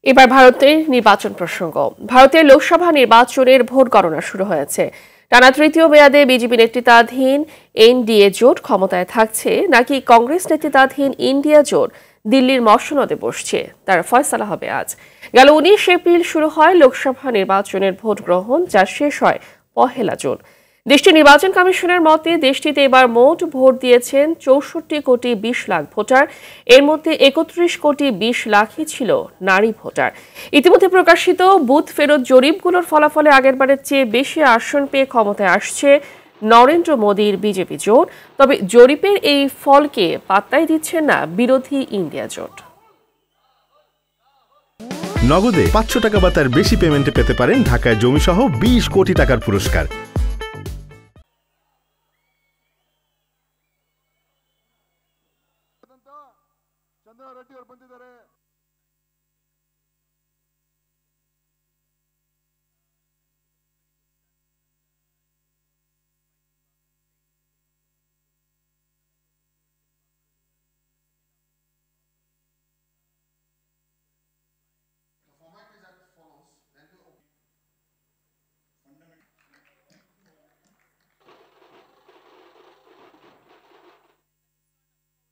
এবার ভারতের নির্বাচন প্রসঙ্গ। ভারতের লোকসভা নির্বাচনের ভোট গণনা শুরু হয়েছে। টানা তৃতীয় মেয়াদে বিজেপি নেতৃত্বাধীন এনডিএ জোট ক্ষমতায় থাকছে নাকি কংগ্রেস নেতৃত্বাধীন ইন্ডিয়া জোট দিল্লির মসনদে বসছে, তার ফয়সালা হবে আজ। গেল 19 এপ্রিল শুরু হয় লোকসভা নির্বাচনের ভোট গ্রহণ, যা শেষ হয় 1 জুন। দেশটির নির্বাচন কমিশনের মতে দেশটিতে এবার মোট ভোট দিয়েছেন 64 কোটি 20 লাখ ভোটার। এর মধ্যে 31 কোটি 20 লাখই ছিল নারী ভোটার। ইতিমধ্যে প্রকাশিত বুথ ফেরত জরিপগুলোর ফলাফলে আগেরবারের চেয়ে বেশি আসন পেয়ে ক্ষমতায় আসছে নরেন্দ্র মোদীর বিজেপি জোট। তবে জরিপের এই ফলকে পাত্তাই দিচ্ছেন না বিরোধী ইন্ডিয়া জোট। নগদে 500 টাকা বা তার বেশি পেমেন্টে পেতে পারেন ঢাকায় জমিসহ 20 কোটি টাকার পুরস্কার।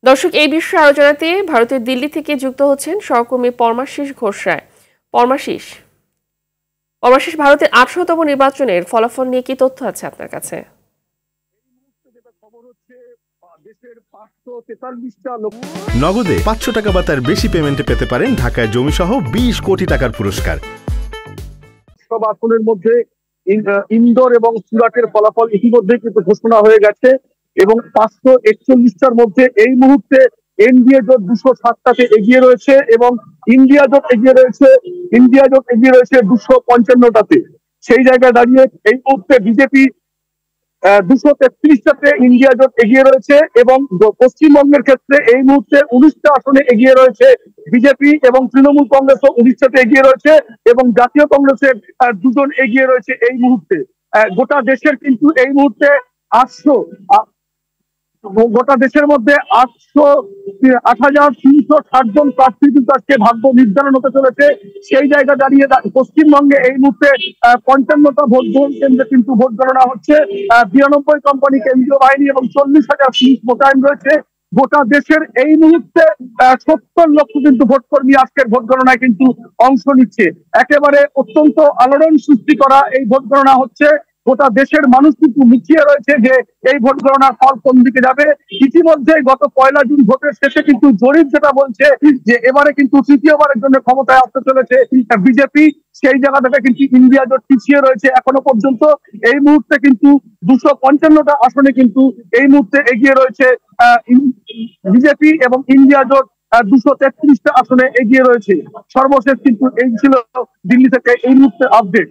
দর্শক, এই বিষয়ে আলোচনাতে ভারতের দিল্লি থেকে যুক্ত হচ্ছেন সহকর্মী পরমাশিস ঘোষরায়। পরমাশিস, ভারতের 18তম নির্বাচনের ফলাফল নিয়ে কি তথ্য আছে আপনার কাছে? নগদে 500 টাকা বা তার বেশি পেমেন্টে পেতে পারেন ঢাকায় জমিসহ 20 কোটি টাকার পুরস্কার। সব আসনের মধ্যে ইন্দোর এবং সুরাটের ফলাফল ইতিমধ্যে কিন্তু ঘোষণা হয়ে গেছে এবং 541টার মধ্যে এই মুহূর্তে এনডিএ জোট 207টাতে এগিয়ে রয়েছে এবং ইন্ডিয়া জোট এগিয়ে রয়েছে 255টাতে। সেই জায়গায় দাঁড়িয়ে এই মুহূর্তে বিজেপি 233টাতে ইন্ডিয়া জোট এগিয়ে রয়েছে এবং পশ্চিমবঙ্গের ক্ষেত্রে এই মুহূর্তে 19টা আসনে এগিয়ে রয়েছে বিজেপি এবং তৃণমূল কংগ্রেসও 19টাতে এগিয়ে রয়েছে এবং জাতীয় কংগ্রেসের 2 জন এগিয়ে রয়েছে এই মুহূর্তে। গোটা দেশের কিন্তু এই মুহূর্তে 800 গোটা দেশের মধ্যে 8,360 জন প্রার্থী কিন্তু আজকে ভাগ্য নির্ধারণ হতে চলেছে। সেই জায়গা দাঁড়িয়ে পশ্চিমবঙ্গে এই মুহূর্তে 55টা ভোট গ্রহণ কেন্দ্রে কিন্তু ভোট গণনা হচ্ছে। 92 কোম্পানি কেন্দ্রীয় বাহিনী এবং 40,000 পুলিশ মোতায়েন রয়েছে। গোটা দেশের এই মুহূর্তে 70 লক্ষ কিন্তু ভোট কর্মী আজকের ভোট গণনায় কিন্তু অংশ নিচ্ছে। একেবারে অত্যন্ত আলোড়ন সৃষ্টি করা এই ভোট গণনা হচ্ছে। গোটা দেশের মানুষ কিন্তু মিছিয়ে রয়েছে যে এই ভোট গণনার ফল কোন দিকে যাবে। ইতিমধ্যে গত 1 জুন ভোটের শেষে কিন্তু জরিপ যেটা বলছে যে এবারে কিন্তু তৃতীয়বারের জন্য ক্ষমতায় আসতে চলেছে বিজেপি। সেই জায়গা থেকে কিন্তু ইন্ডিয়া জোট পিছিয়ে রয়েছে এখনো পর্যন্ত। এই মুহূর্তে কিন্তু 255টা আসনে কিন্তু এই মুহূর্তে এগিয়ে রয়েছে বিজেপি এবং ইন্ডিয়া জোট 233টা আসনে এগিয়ে রয়েছে। সর্বশেষ কিন্তু এই ছিল দিল্লি থেকে এই মুহূর্তে আপডেট।